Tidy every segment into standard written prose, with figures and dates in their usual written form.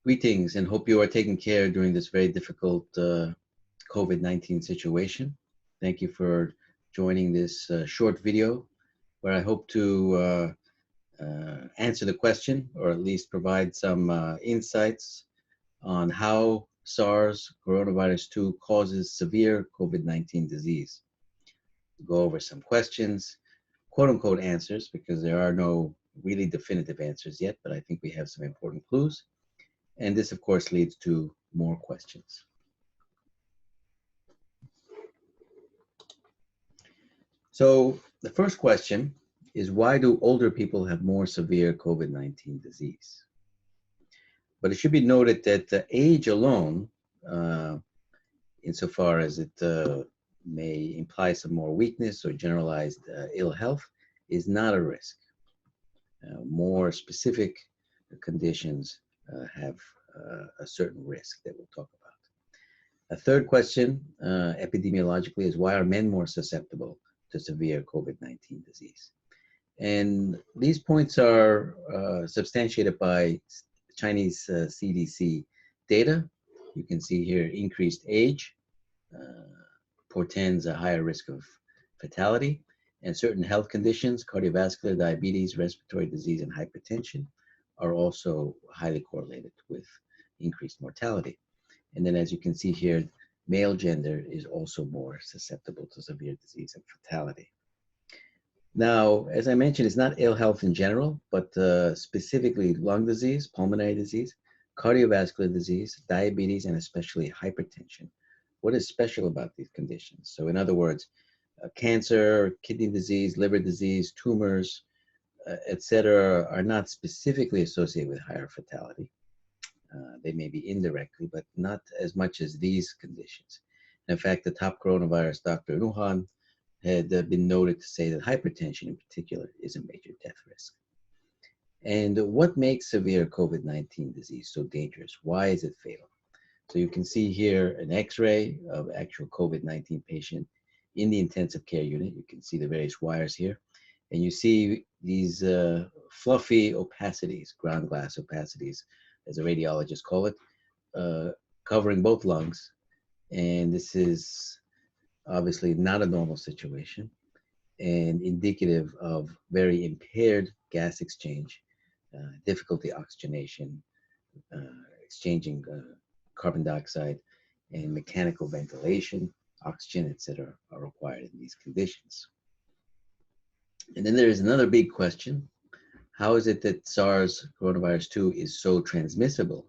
Greetings, and hope you are taking care during this very difficult COVID-19 situation. Thank you for joining this short video where I hope to answer the question, or at least provide some insights on how SARS coronavirus 2 causes severe COVID-19 disease. Go over some questions, quote unquote answers, because there are no really definitive answers yet, but I think we have some important clues. And this, of course, leads to more questions. So the first question is, why do older people have more severe COVID-19 disease? But it should be noted that age alone, insofar as it may imply some more weakness or generalized ill health, is not a risk. More specific conditions have a certain risk that we'll talk about. A third question, epidemiologically, is why are men more susceptible to severe COVID-19 disease? And these points are substantiated by Chinese CDC data. You can see here increased age portends a higher risk of fatality, and certain health conditions, cardiovascular, diabetes, respiratory disease, and hypertension, are also highly correlated with increased mortality. And then, as you can see here, male gender is also more susceptible to severe disease and fatality. Now, as I mentioned, it's not ill health in general, but specifically lung disease, pulmonary disease, cardiovascular disease, diabetes, and especially hypertension. What is special about these conditions? So in other words, cancer, kidney disease, liver disease, tumors, etc., are not specifically associated with higher fatality. They may be indirectly, but not as much as these conditions. In fact, the top coronavirus, Dr. Nuhan, had been noted to say that hypertension in particular is a major death risk. And what makes severe COVID-19 disease so dangerous? Why is it fatal? So you can see here an X-ray of actual COVID-19 patient in the intensive care unit. You can see the various wires here. And you see these fluffy opacities, ground glass opacities, as a radiologist call it, covering both lungs. And this is obviously not a normal situation and indicative of very impaired gas exchange, difficulty oxygenation, exchanging carbon dioxide, and mechanical ventilation, oxygen, etc., are required in these conditions. And then there is another big question. How is it that SARS coronavirus 2 is so transmissible,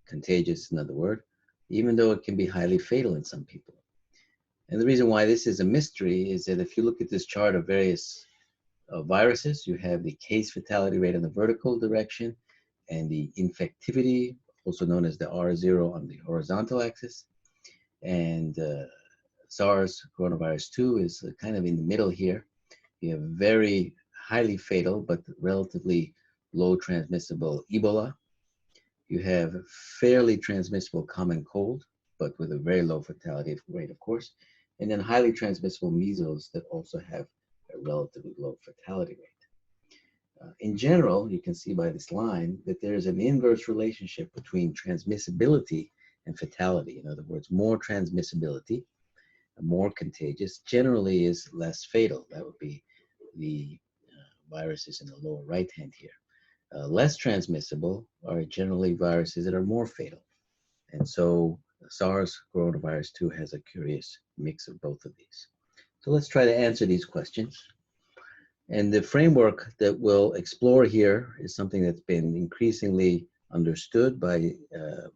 contagious, another word, even though it can be highly fatal in some people? And the reason why this is a mystery is that if you look at this chart of various viruses, you have the case fatality rate in the vertical direction and the infectivity, also known as the R0 on the horizontal axis. And SARS coronavirus 2 is kind of in the middle here. You have very highly fatal but relatively low transmissible Ebola. You have fairly transmissible common cold, but with a very low fatality rate, of course. And then highly transmissible measles that also have a relatively low fatality rate. In general, you can see by this line that there's an inverse relationship between transmissibility and fatality. In other words, more transmissibility, more contagious, generally is less fatal. That would be the viruses in the lower right hand here. Less transmissible are generally viruses that are more fatal. And so SARS coronavirus 2 has a curious mix of both of these. So let's try to answer these questions. And the framework that we'll explore here is something that's been increasingly understood by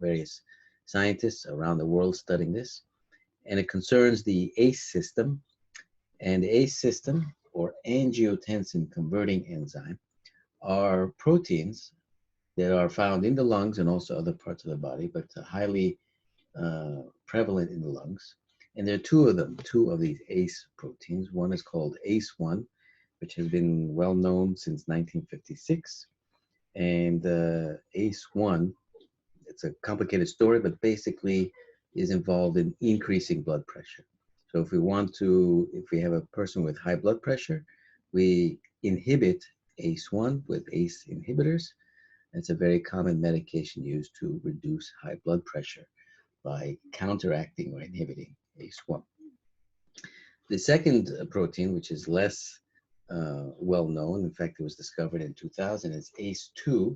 various scientists around the world studying this. And it concerns the ACE system. And the ACE system, or angiotensin converting enzyme, are proteins that are found in the lungs and also other parts of the body, but highly prevalent in the lungs. And there are two of them, two of these ACE proteins. One is called ACE1, which has been well known since 1956. And ACE1, it's a complicated story, but basically is involved in increasing blood pressure. So if we have a person with high blood pressure, we inhibit ACE1 with ACE inhibitors, It's a very common medication used to reduce high blood pressure by counteracting or inhibiting ACE1. The second protein, which is less well known, in fact, it was discovered in 2000, is ACE2.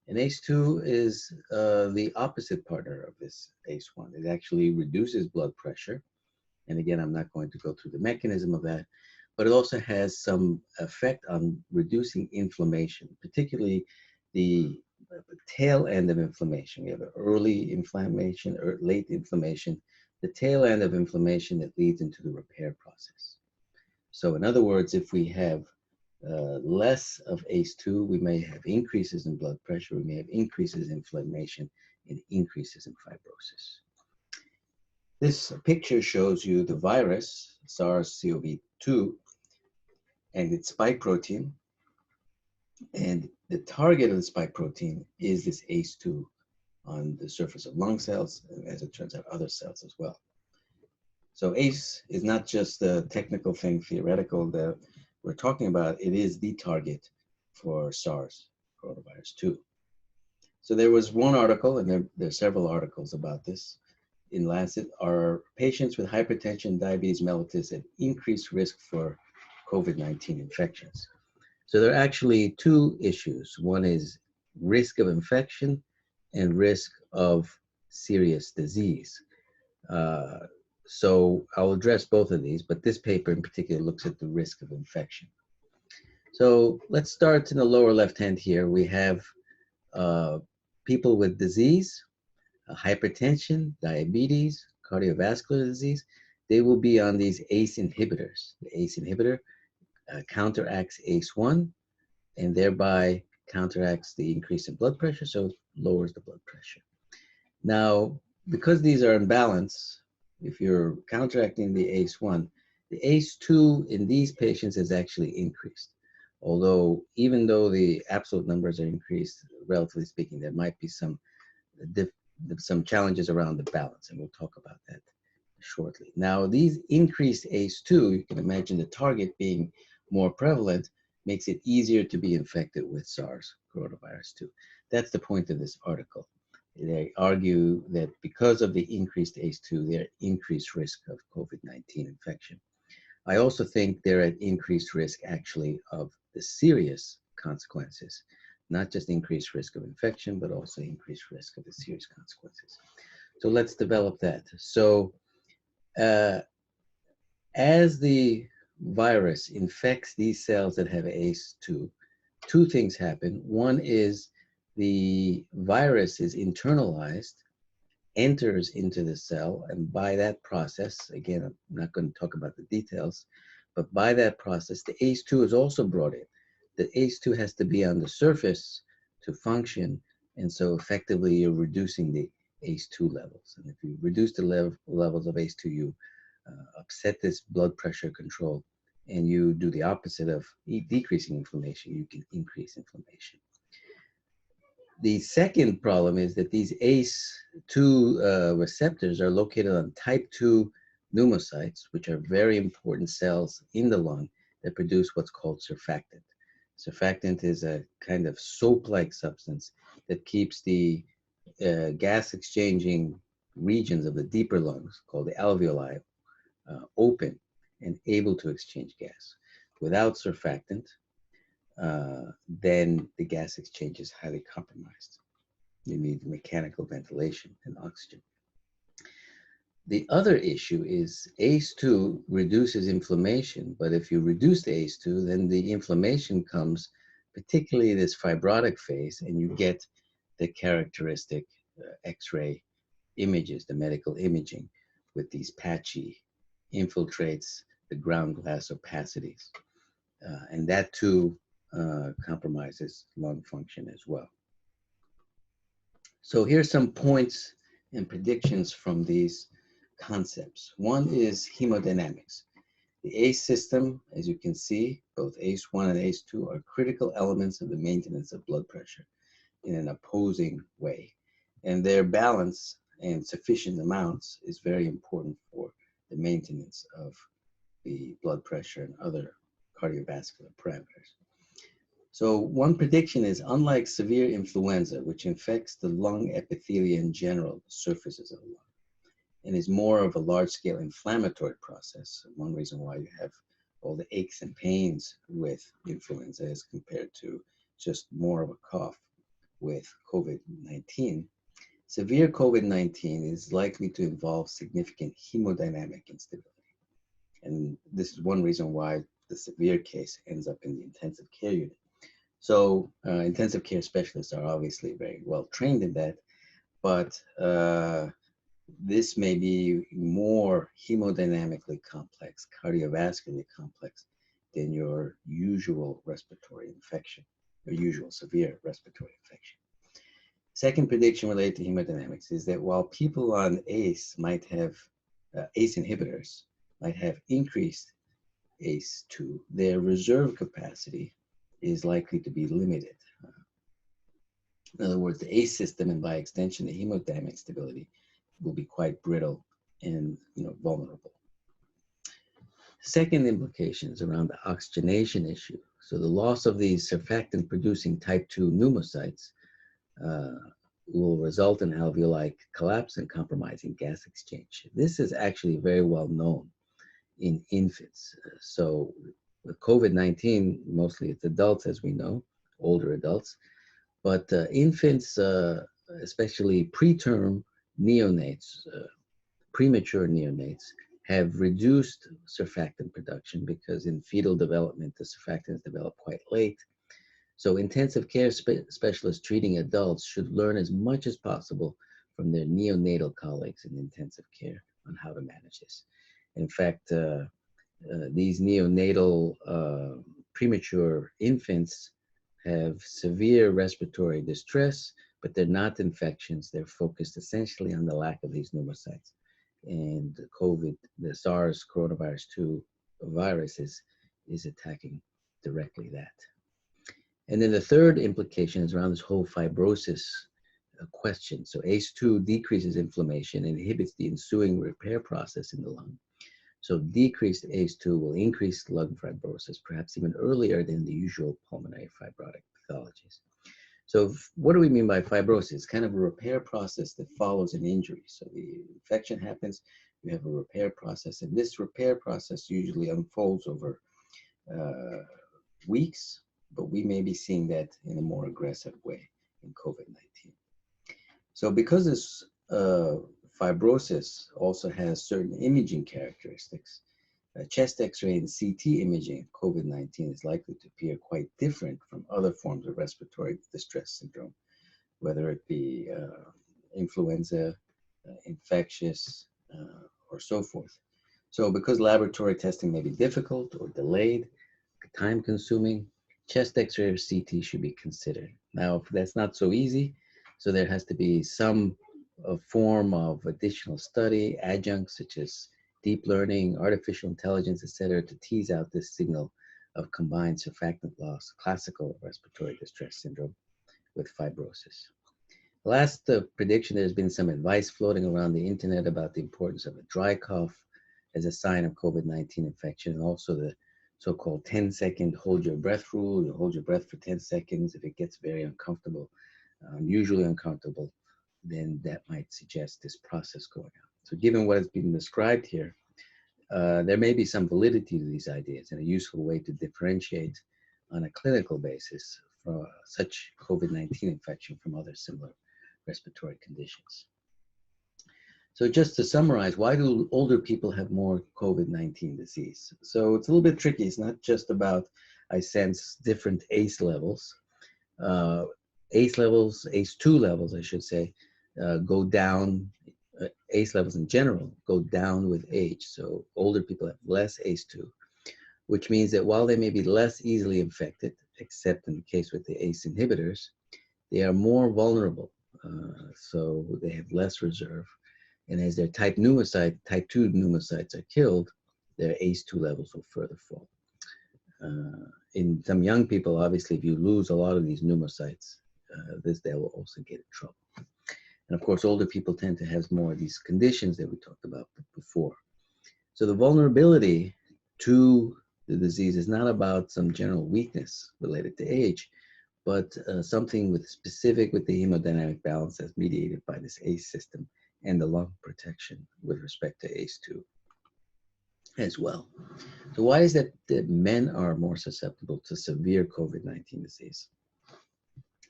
And ACE2 is the opposite partner of this ACE1. It actually reduces blood pressure. And again, I'm not going to go through the mechanism of that, but it also has some effect on reducing inflammation, particularly the tail end of inflammation. We have early inflammation or late inflammation, the tail end of inflammation that leads into the repair process. So in other words, if we have less of ACE2, we may have increases in blood pressure, we may have increases in inflammation, and increases in fibrosis. This picture shows you the virus, SARS-CoV-2, and its spike protein. And the target of the spike protein is this ACE2 on the surface of lung cells, and as it turns out, other cells as well. So ACE is not just a technical thing, theoretical, that we're talking about. It is the target for SARS coronavirus 2. So there was one article, and there are several articles about this in Lancet. Are patients with hypertension, diabetes mellitus at increased risk for COVID-19 infections? So there are actually two issues. One is risk of infection and risk of serious disease. So I'll address both of these, but this paper in particular looks at the risk of infection. So let's start in the lower left hand here. We have people with disease, hypertension, diabetes, cardiovascular disease. They will be on these ACE inhibitors. The ACE inhibitor counteracts ACE1 and thereby counteracts the increase in blood pressure, so it lowers the blood pressure. Now, because these are in balance, if you're counteracting the ACE1, the ACE2 in these patients is actually increased. Although, even though the absolute numbers are increased, relatively speaking, there might be some challenges around the balance, and we'll talk about that shortly. Now, these increased ACE2, you can imagine the target being more prevalent, makes it easier to be infected with SARS coronavirus 2. That's the point of this article. They argue that because of the increased ACE2, they're at increased risk of COVID-19 infection. I also think they're at increased risk, actually, of the serious consequences, not just increased risk of infection, but also increased risk of the serious consequences. So let's develop that. So as the virus infects these cells that have ACE2, two things happen. One is the virus is internalized, enters into the cell, and by that process, again, I'm not going to talk about the details, but by that process, the ACE2 is also brought in. The ACE2 has to be on the surface to function, and so effectively you're reducing the ACE2 levels. And if you reduce the levels of ACE2, you upset this blood pressure control, and you do the opposite of decreasing inflammation, you can increase inflammation. The second problem is that these ACE2 receptors are located on type 2 pneumocytes, which are very important cells in the lung that produce what's called surfactant. Surfactant is a kind of soap-like substance that keeps the gas exchanging regions of the deeper lungs, called the alveoli, open and able to exchange gas. Without surfactant, then the gas exchange is highly compromised. You need mechanical ventilation and oxygen. The other issue is ACE2 reduces inflammation, but if you reduce the ACE2, then the inflammation comes, particularly this fibrotic phase, and you get the characteristic X-ray images, the medical imaging, with these patchy infiltrates, the ground glass opacities. And that too compromises lung function as well. So here's some points and predictions from these concepts. One is hemodynamics. The ACE system, as you can see, both ACE1 and ACE2 are critical elements of the maintenance of blood pressure in an opposing way. And their balance and sufficient amounts is very important for the maintenance of the blood pressure and other cardiovascular parameters. So one prediction is, unlike severe influenza, which infects the lung epithelia in general, the surfaces of the lung, and is more of a large-scale inflammatory process. One reason why you have all the aches and pains with influenza as compared to just more of a cough with COVID-19. Severe COVID-19 is likely to involve significant hemodynamic instability. And this is one reason why the severe case ends up in the intensive care unit. So intensive care specialists are obviously very well trained in that, but this may be more hemodynamically complex, cardiovascularly complex than your usual respiratory infection, your usual severe respiratory infection. Second prediction related to hemodynamics is that while people on ACE might have, ACE inhibitors might have increased ACE2, their reserve capacity is likely to be limited. In other words, the ACE system, and by extension, the hemodynamic stability, will be quite brittle and vulnerable. Second implication is around the oxygenation issue. So the loss of these surfactant-producing type 2 pneumocytes will result in alveoli collapse and compromising gas exchange. This is actually very well known in infants. So with COVID-19, mostly it's adults, as we know, older adults, but infants, especially preterm neonates, premature neonates, have reduced surfactant production because in fetal development, the surfactants develop quite late. So intensive care specialists treating adults should learn as much as possible from their neonatal colleagues in intensive care on how to manage this. In fact, these neonatal premature infants have severe respiratory distress, but they're not infections. They're focused essentially on the lack of these pneumocytes. And COVID, the SARS coronavirus 2 virus is attacking directly that. And then the third implication is around this whole fibrosis question. So ACE2 decreases inflammation and inhibits the ensuing repair process in the lung. So decreased ACE2 will increase lung fibrosis, perhaps even earlier than the usual pulmonary fibrotic pathologies. So what do we mean by fibrosis? It's kind of a repair process that follows an injury. So the infection happens, you have a repair process, and this repair process usually unfolds over weeks, but we may be seeing that in a more aggressive way in COVID-19. So because this fibrosis also has certain imaging characteristics, chest X-ray and CT imaging of COVID-19 is likely to appear quite different from other forms of respiratory distress syndrome, whether it be influenza, infectious, or so forth. So because laboratory testing may be difficult or delayed, time-consuming, chest X-ray or CT should be considered. Now, if that's not so easy, so there has to be some form of additional study, adjuncts such as deep learning, artificial intelligence, etc., to tease out this signal of combined surfactant loss, classical respiratory distress syndrome with fibrosis. Last prediction, there's been some advice floating around the internet about the importance of a dry cough as a sign of COVID-19 infection, and also the so-called 10-second hold your breath rule. You hold your breath for 10 seconds. If it gets very uncomfortable, unusually uncomfortable, then that might suggest this process going on. So given what has been described here, there may be some validity to these ideas and a useful way to differentiate on a clinical basis for such COVID-19 infection from other similar respiratory conditions. So just to summarize, why do older people have more COVID-19 disease? So it's a little bit tricky. It's not just about, I sense, different ACE levels. ACE levels, ACE2 levels, I should say, go down. ACE levels in general go down with age. So older people have less ACE2, which means that while they may be less easily infected, except in the case with the ACE inhibitors, they are more vulnerable. So they have less reserve. And as their type 2 pneumocytes are killed, their ACE2 levels will further fall. In some young people, obviously, if you lose a lot of these pneumocytes, they will also get in trouble. And of course, older people tend to have more of these conditions that we talked about before. So the vulnerability to the disease is not about some general weakness related to age, but something specific with the hemodynamic balance that's mediated by this ACE system and the lung protection with respect to ACE2 as well. So why is that men are more susceptible to severe COVID-19 disease?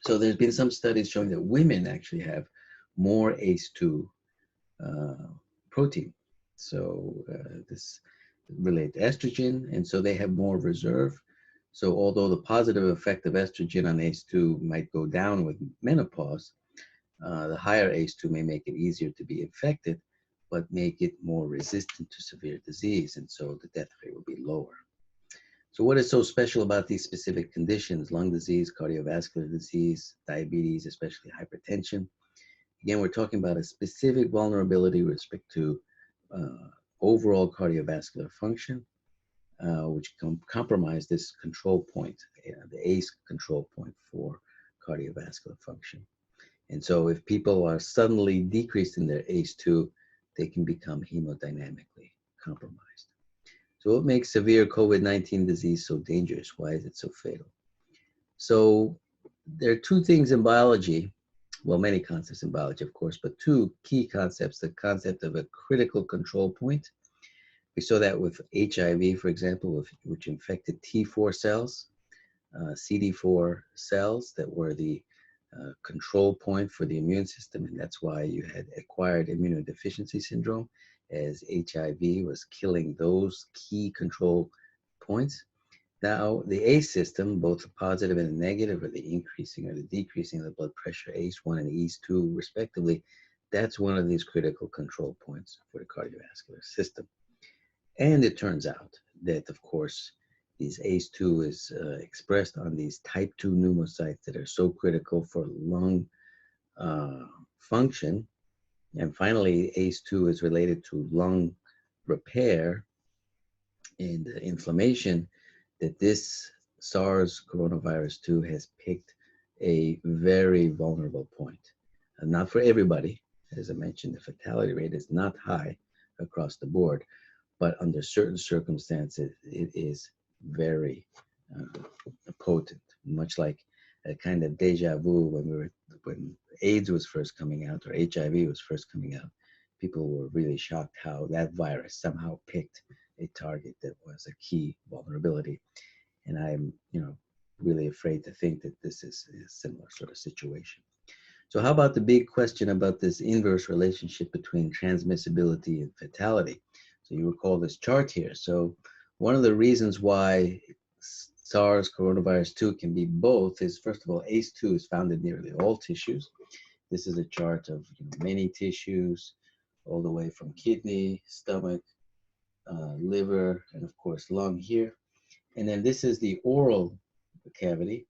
So there's been some studies showing that women actually have more ACE2 protein. So this relates to estrogen, and so they have more reserve. So although the positive effect of estrogen on ACE2 might go down with menopause, the higher ACE2 may make it easier to be infected, but make it more resistant to severe disease, and so the death rate will be lower. So what is so special about these specific conditions, lung disease, cardiovascular disease, diabetes, especially hypertension? Again, we're talking about a specific vulnerability with respect to overall cardiovascular function, which compromise this control point, the ACE control point for cardiovascular function. And so if people are suddenly decreased in their ACE2, they can become hemodynamically compromised. So what makes severe COVID-19 disease so dangerous? Why is it so fatal? So there are two things in biology, well, many concepts in biology, of course, but two key concepts: the concept of a critical control point. We saw that with HIV, for example, which infected T4 cells, CD4 cells that were the control point for the immune system, and that's why you had acquired immunodeficiency syndrome, as HIV was killing those key control points. Now, the ACE system, both the positive and the negative, or the increasing or the decreasing of the blood pressure, ACE1 and ACE2 respectively, that's one of these critical control points for the cardiovascular system. And it turns out that, of course, these ACE2 is expressed on these type 2 pneumocytes that are so critical for lung function. And finally, ACE2 is related to lung repair and inflammation, that this SARS coronavirus 2 has picked a very vulnerable point. And not for everybody. As I mentioned, the fatality rate is not high across the board, but under certain circumstances, it is very potent, much like a kind of deja vu when AIDS was first coming out, or HIV was first coming out. People were really shocked how that virus somehow picked a target that was a key vulnerability. And I'm, really afraid to think that this is a similar sort of situation. So how about the big question about this inverse relationship between transmissibility and fatality? So you recall this chart here. So one of the reasons why SARS coronavirus 2 can be both is, first of all, ACE2 is found in nearly all tissues. This is a chart of many tissues, all the way from kidney, stomach, liver, and of course lung here. And then this is the oral cavity.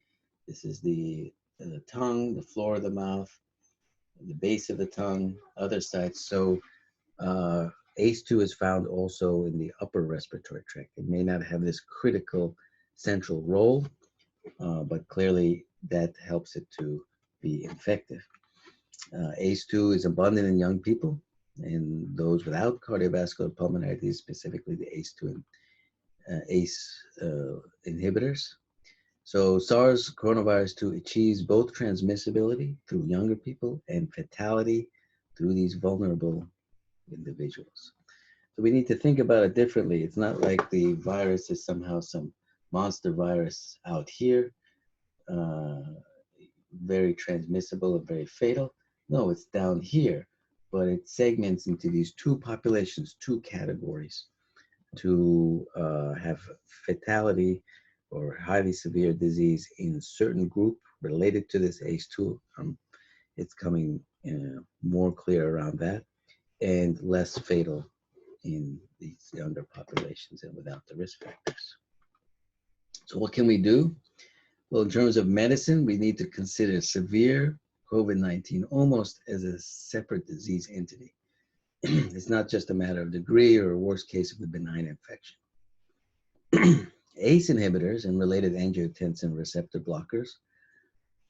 This is the tongue, the floor of the mouth, the base of the tongue, other sites. So ACE2 is found also in the upper respiratory tract. It may not have this critical central role, but clearly that helps it to be effective. ACE2 is abundant in young people and those without cardiovascular pulmonary disease, specifically the ACE2 and ACE inhibitors. So SARS coronavirus 2 achieves both transmissibility through younger people and fatality through these vulnerable individuals. So we need to think about it differently. It's not like the virus is somehow some monster virus out here, very transmissible and very fatal. No, it's down here, but it segments into these two populations, two categories, to have fatality or highly severe disease in certain group related to this ACE2. It's coming more clear around that, and less fatal in these younger populations and without the risk factors. So what can we do? Well, in terms of medicine, we need to consider severe COVID-19 almost as a separate disease entity. It's not just a matter of degree or worst case of the benign infection. ACE inhibitors and related angiotensin receptor blockers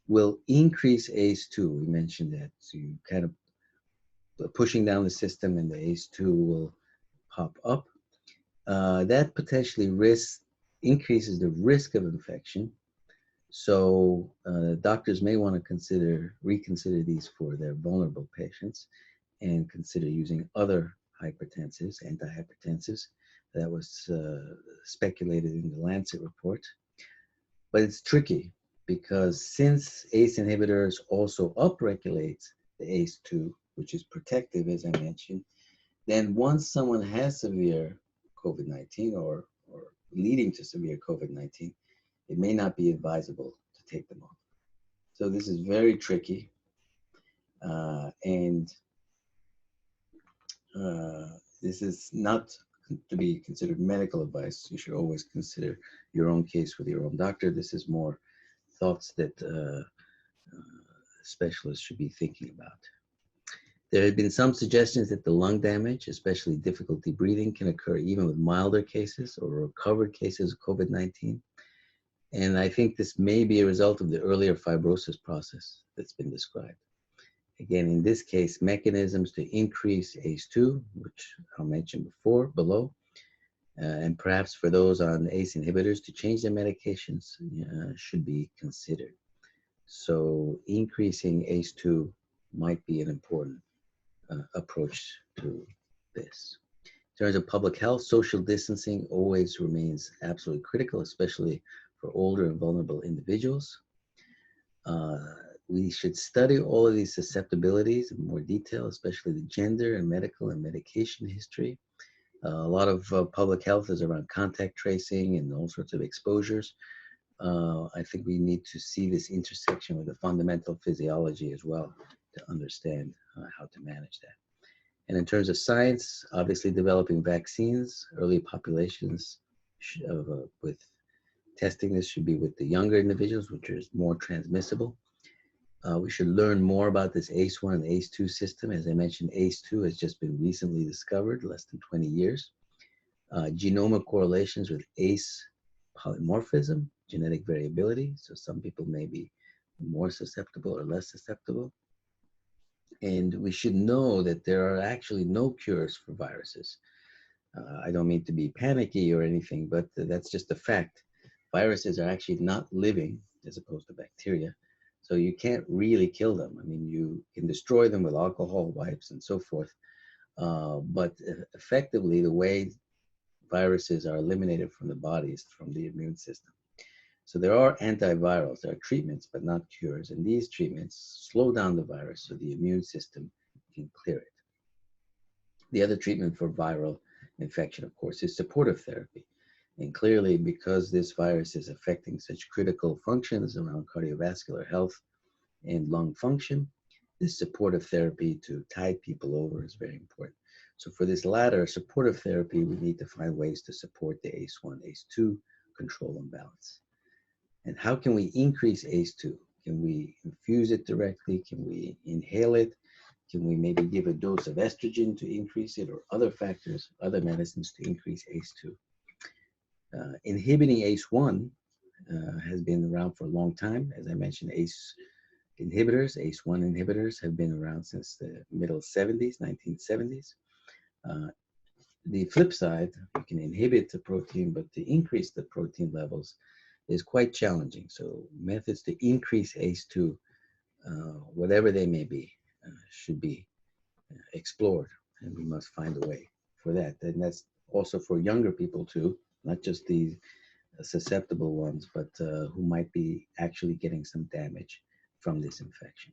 will increase ACE2. We mentioned that. So you kind of pushing down the system and the ACE2 will pop up. That potentially risks increases the risk of infection. So doctors may want to reconsider these for their vulnerable patients and consider using other hypertensives, antihypertensives. That was speculated in the Lancet report. But it's tricky because since ACE inhibitors also upregulate the ACE2, which is protective, as I mentioned, then once someone has severe COVID-19 or leading to severe COVID-19, it may not be advisable to take them off. So this is very tricky, and this is not to be considered medical advice. You should always consider your own case with your own doctor. This is more thoughts that specialists should be thinking about. There have been some suggestions that the lung damage, especially difficulty breathing, can occur even with milder cases or recovered cases of COVID-19. And I think this may be a result of the earlier fibrosis process that's been described. Again, in this case, mechanisms to increase ACE2, which I'll mention below, and perhaps for those on ACE inhibitors to change their medications should be considered. So increasing ACE2 might be an important approach to this. In terms of public health, social distancing always remains absolutely critical, especially for older and vulnerable individuals. We should study all of these susceptibilities in more detail, especially the gender and medical and medication history. A lot of public health is around contact tracing and all sorts of exposures. I think we need to see this intersection with the fundamental physiology as well to understand how to manage that. And in terms of science, obviously developing vaccines, early populations with testing this should be with the younger individuals, which is more transmissible. We should learn more about this ACE1 and ACE2 system. As I mentioned, ACE2 has just been recently discovered, less than 20 years. Genomic correlations with ACE polymorphism, genetic variability. So some people may be more susceptible or less susceptible. And we should know that there are actually no cures for viruses. I don't mean to be panicky or anything, but that's just a fact. Viruses are actually not living as opposed to bacteria. So you can't really kill them. I mean, you can destroy them with alcohol wipes and so forth. But effectively, the way viruses are eliminated from the body is from the immune system. So there are antivirals, there are treatments, but not cures. And these treatments slow down the virus so the immune system can clear it. The other treatment for viral infection, of course, is supportive therapy. And clearly, because this virus is affecting such critical functions around cardiovascular health and lung function, this supportive therapy to tide people over is very important. So for this latter, supportive therapy, we need to find ways to support the ACE1, ACE2 control and balance. And how can we increase ACE2? Can we infuse it directly? Can we inhale it? Can we maybe give a dose of estrogen to increase it, or other factors, other medicines to increase ACE2? Inhibiting ACE1 has been around for a long time. As I mentioned, ACE inhibitors, ACE1 inhibitors have been around since the middle 70s, 1970s. The flip side, you can inhibit the protein, but to increase the protein levels is quite challenging. So methods to increase ACE2, whatever they may be, should be explored, and we must find a way for that. And that's also for younger people too, not just the susceptible ones, but who might be actually getting some damage from this infection.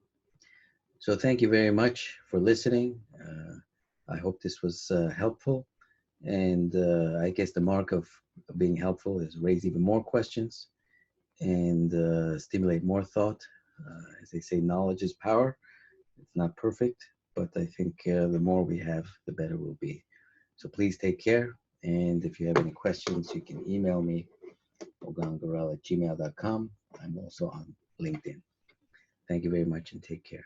So thank you very much for listening. I hope this was helpful. And I guess the mark of being helpful is raise even more questions and stimulate more thought. As they say, knowledge is power. It's not perfect, but I think the more we have, the better we'll be. So please take care. And if you have any questions, you can email me, ogangarel@gmail.com. I'm also on LinkedIn. Thank you very much and take care.